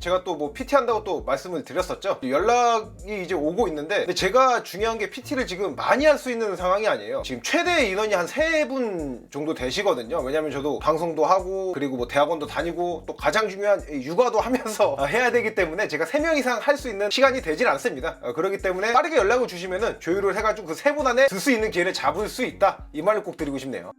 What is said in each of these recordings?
제가 또 뭐 PT 한다고 또 말씀을 드렸었죠. 연락이 이제 오고 있는데, 근데 제가 중요한 게 PT를 지금 많이 할 수 있는 상황이 아니에요. 지금 최대 인원이 한 3분 정도 되시거든요. 왜냐면 저도 방송도 하고 그리고 뭐 대학원도 다니고 또 가장 중요한 육아도 하면서 해야 되기 때문에 제가 3명 이상 할 수 있는 시간이 되질 않습니다. 그렇기 때문에 빠르게 연락을 주시면은 조율을 해가지고 그 3분 안에 들 수 있는 기회를 잡을 수 있다, 이 말을 꼭 드리고 싶네요.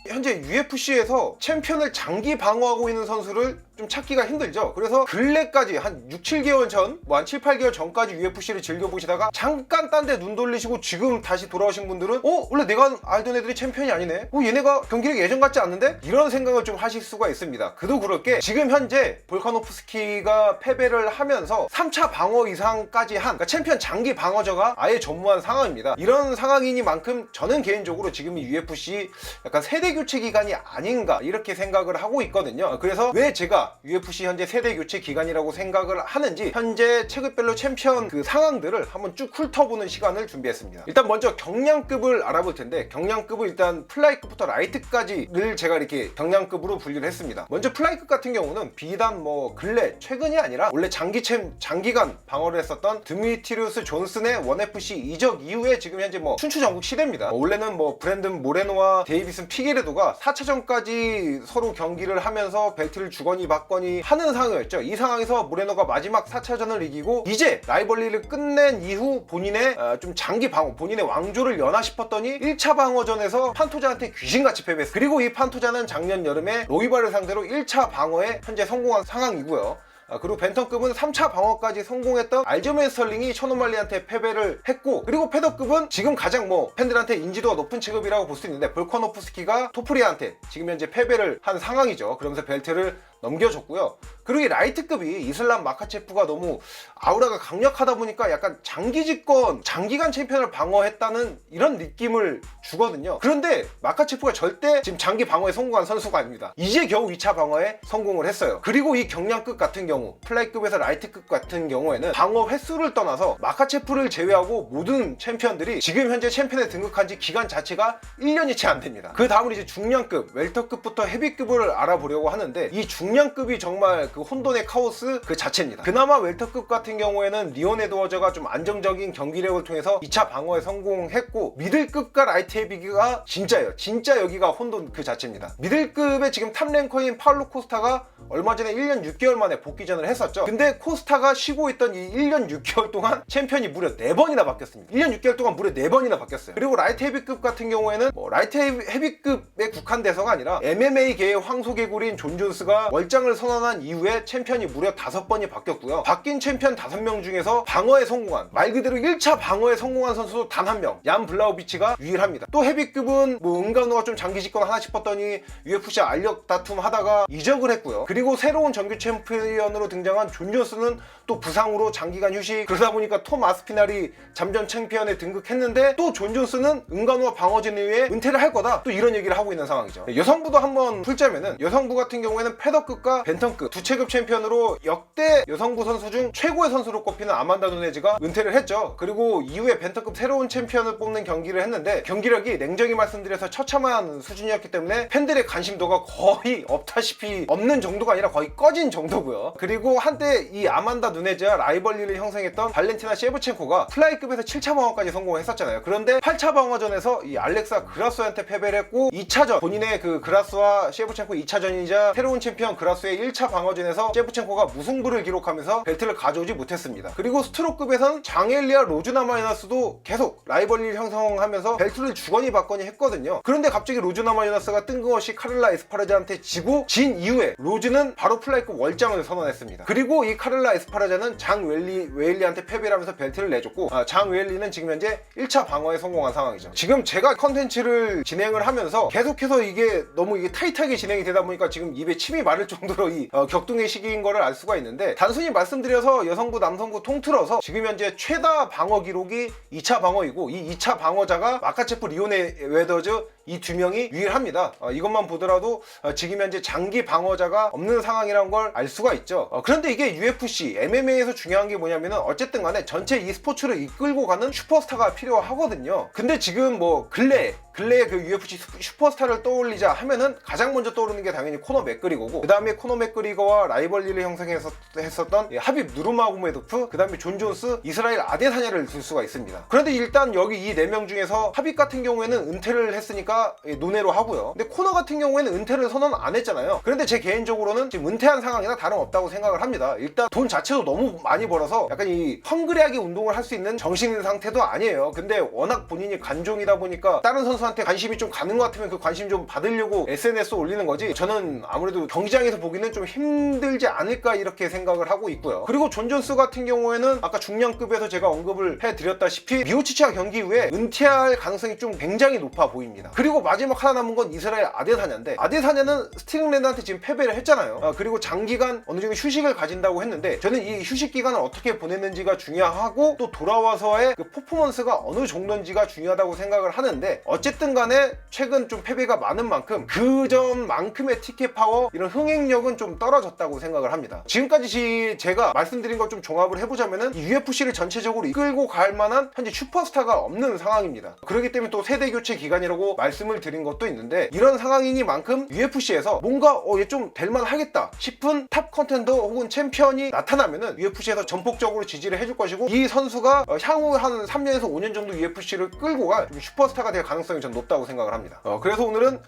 현재 UFC에서 챔피언을 장기 방어하고 있는 선수를 좀 찾기가 힘들죠. 그래서 근래까지 한 6, 7개월 전, 뭐 한 7, 8개월 전까지 UFC를 즐겨보시다가 잠깐 딴 데 눈 돌리시고 지금 다시 돌아오신 분들은 원래 내가 알던 애들이 챔피언이 아니네? 얘네가 경기력이 예전 같지 않는데? 이런 생각을 좀 하실 수가 있습니다. 그도 그럴 게 지금 현재 볼카노프스키가 패배를 하면서 3차 방어 이상까지 한, 그러니까 챔피언 장기 방어저가 아예 전무한 상황입니다. 이런 상황이니만큼 저는 개인적으로 지금 이 UFC 약간 세대 교체 기간이 아닌가 이렇게 생각을 하고 있거든요. 그래서 왜 제가 UFC 현재 세대 교체 기간이라고 생각을 하는지 현재 체급별로 챔피언 그 상황들을 한번 쭉 훑어보는 시간을 준비했습니다. 일단 먼저 경량급을 알아볼 텐데, 경량급을 일단 플라이급부터 라이트까지를 제가 이렇게 경량급으로 분류를 했습니다. 먼저 플라이급 같은 경우는 비단 뭐 근래 최근이 아니라 원래 장기간 방어를 했었던 드미트리우스 존슨의 1FC 이적 이후에 지금 현재 뭐 춘추전국 시대입니다. 원래는 뭐 브랜든 모레노와 데이비슨 피게레도가 4차전까지 서로 경기를 하면서 벨트를 주거니 받거니 하는 상황이었죠. 이 상황에서 모레노가 마지막 4차전을 이기고 이제 라이벌리를 끝낸 이후 본인의 좀 장기 방어, 본인의 왕조를 여나 싶었더니 1차 방어전에서 판토자한테 귀신같이 패배했어요. 그리고 이 판토자는 작년 여름에 로이발을 상대로 1차 방어에 현재 성공한 상황이고요. 그리고 벤턴급은 3차 방어까지 성공했던 알저메인 스털링이 션오말리한테 패배를 했고, 그리고 패더급은 지금 가장 뭐 팬들한테 인지도가 높은 체급이라고 볼 수 있는데 볼카노프스키가 토프리아한테 지금 현재 패배를 한 상황이죠. 그러면서 벨트를 넘겨줬고요. 그리고 이 라이트급이 이슬람 마카체프가 너무 아우라가 강력하다 보니까 약간 장기집권, 장기간 챔피언을 방어했다는 이런 느낌을 주거든요. 그런데 마카체프가 절대 지금 장기 방어에 성공한 선수가 아닙니다. 이제 겨우 2차 방어에 성공을 했어요. 그리고 이 경량급 같은 경우, 플라이급에서 라이트급 같은 경우에는 방어 횟수를 떠나서 마카체프를 제외하고 모든 챔피언들이 지금 현재 챔피언에 등극한 지 기간 자체가 1년이 채 안 됩니다. 그 다음으로 이제 중량급, 웰터급부터 헤비급을 알아보려고 하는데, 이 중량급이 정말 그 혼돈의 카오스 그 자체입니다. 그나마 웰터급 같은 경우에는 리온 에드워즈가 좀 안정적인 경기력을 통해서 2차 방어에 성공했고, 미들급과 라이트 헤비가 진짜예요. 진짜 여기가 혼돈 그 자체입니다. 미들급에 지금 탑랭커인 파울로 코스타가 얼마 전에 1년 6개월 만에 복귀전을 했었죠. 근데 코스타가 쉬고 있던 이 1년 6개월 동안 챔피언이 무려 4번이나 바뀌었습니다. 1년 6개월 동안 무려 4번이나 바뀌었어요. 그리고 라이트 헤비급 같은 경우에는 뭐 라이트 헤비급에 국한돼서가 아니라 MMA계의 황소개구리인 존 존스가 월장을 선언한 이후에 챔피언이 무려 5번이 바뀌었고요. 바뀐 챔피언 5명 중에서 방어에 성공한, 말 그대로 1차 방어에 성공한 선수도 단 1명, 얀 블라우비치가 유일합니다. 또 헤비급은 뭐 은간호가 좀 장기 집권 하나 싶었더니 UFC 알력 다툼 하다가 이적을 했고요. 그리고 새로운 정규 챔피언으로 등장한 존 존스는 또 부상으로 장기간 휴식, 그러다 보니까 톰 아스피날이 잠전 챔피언에 등극했는데 또 존 존스는 은간호와 방어진 이후에 은퇴를 할 거다, 또 이런 얘기를 하고 있는 상황이죠. 여성부도 한번 풀자면은, 여성부 같은 경우에는 패더급과 벤턴급 두 체급 챔피언으로 역대 여성부 선수 중 최고의 선수로 꼽히는 아만다 누네즈가 은퇴를 했죠. 그리고 이후에 벤턴급 새로운 챔피언을 뽑는 경기를 했는데 경기력이 냉정히 말씀드려서 처참한 수준이었기 때문에 팬들의 관심도가 거의 없다시피 없는 정도가 아니라 거의 꺼진 정도고요. 그리고 한때 이 아만다 누네즈와 라이벌리를 형성했던 발렌티나 셰브첸코가 플라이급에서 7차 방어까지 성공했었잖아요. 그런데 8차 방어전에서 이 알렉사 그라스한테 패배를 했고, 2차전 본인의 그 그라스와 셰브첸코 2차전이자 새로운 챔피언 그라스의 1차 방어전에서 셰브첸코가 무승부를 기록하면서 벨트를 가져오지 못했습니다. 그리고 스트로급에선 장엘리아 로즈나마이너스도 계속 라이벌리를 형성하면서 벨트를 주거니 받거니 했거든요. 그런데 갑자기 로즈나마이너스가 뜬금없이 카를라 에스파라자한테 지고, 진 이후에 로즈는 바로 플라이급 월장을 선언했습니다. 그리고 이 카를라 에스파라자는 장 웨일리한테 패배를 하면서 벨트를 내줬고, 장 웨일리는 지금 현재 1차 방어에 성공한 상황이죠. 지금 제가 컨텐츠를 진행을 하면서 계속해서 이게 너무 타이트하게 진행이 되다 보니까 지금 입에 침이 마를 정도로 이 격동의 시기인 거를 알 수가 있는데, 단순히 말씀드려서 여성부 남성부 통틀어서 지금 현재 최다 방어 기록이 2차 방어이고, 이 2차 방어자가 마카체프 리오네 웨더즈 이 두 명이 유일합니다. 이것만 보더라도 지금 현재 장기 방어자가 없는 상황이라는 걸 알 수가 있죠. 그런데 이게 UFC, MMA에서 중요한 게 뭐냐면은 어쨌든 간에 전체 e스포츠를 이끌고 가는 슈퍼스타가 필요하거든요. 근데 지금 뭐 근래에 그 UFC 슈퍼스타를 떠올리자 하면은 가장 먼저 떠오르는 게 당연히 코너 맥그리거고, 그 다음에 코너 맥그리거와 라이벌리를 형성했었던 하빕 누르마고메도프, 그 다음에 존 존스, 이스라엘 아데사냐를 들 수가 있습니다. 그런데 일단 여기 이 4명 중에서 하빕 같은 경우에는 은퇴를 했으니까 논외로 하고요. 근데 코너 같은 경우에는 은퇴를 선언 안 했잖아요. 그런데 제 개인적으로는 지금 은퇴한 상황이나 다름없다고 생각을 합니다. 일단 돈 자체도 너무 많이 벌어서 약간 이 헝그리하게 운동을 할 수 있는 정신 상태도 아니에요. 근데 워낙 본인이 관종이다 보니까 다른 선수한테 관심이 좀 가는 것 같으면 그 관심 좀 받으려고 SNS 올리는 거지, 저는 아무래도 경기장에서 보기는 좀 힘들지 않을까 이렇게 생각을 하고 있고요. 그리고 존 존스 같은 경우에는 아까 중량급에서 제가 언급을 해드렸다시피 미오치치와 경기 후에 은퇴할 가능성이 좀 굉장히 높아 보입니다. 그리고 마지막 하나 남은 건 이스라엘 아데사냐인데, 아데사냐는 스티링랜드한테 지금 패배를 했잖아요. 그리고 장기간 어느 정도 휴식을 가진다고 했는데, 저는 이 휴식 기간을 어떻게 보냈는지가 중요하고 또 돌아와서의 그 퍼포먼스가 어느 정도인지가 중요하다고 생각을 하는데, 어쨌든 간에 최근 좀 패배가 많은 만큼 그 전만큼의 티켓 파워, 이런 흥행력은 좀 떨어졌다고 생각을 합니다. 지금까지 제가 말씀드린 것 좀 종합을 해보자면은 UFC를 전체적으로 이끌고 갈 만한 현재 슈퍼스타가 없는 상황입니다. 그렇기 때문에 또 세대 교체 기간이라고 말씀을 드린 것도 있는데, 이런 상황이니만큼 UFC에서 뭔가 얘 좀 될만 하겠다 싶은 탑 컨텐더 혹은 챔피언이 나타나면은 UFC에서 전폭적으로 지지를 해줄 것이고, 이 선수가 향후 한 3년에서 5년 정도 UFC를 끌고 갈 슈퍼스타가 될 가능성이 전 높다고 생각을 합니다. 그래서 오늘은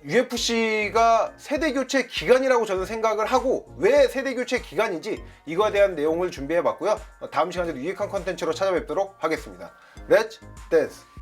UFC가 세대교체 기간이라고 저는 생각을 하고, 왜 세대교체 기간인지 이거에 대한 내용을 준비해 봤고요. 다음 시간에도 유익한 컨텐츠로 찾아뵙도록 하겠습니다. 렛츠 댄스!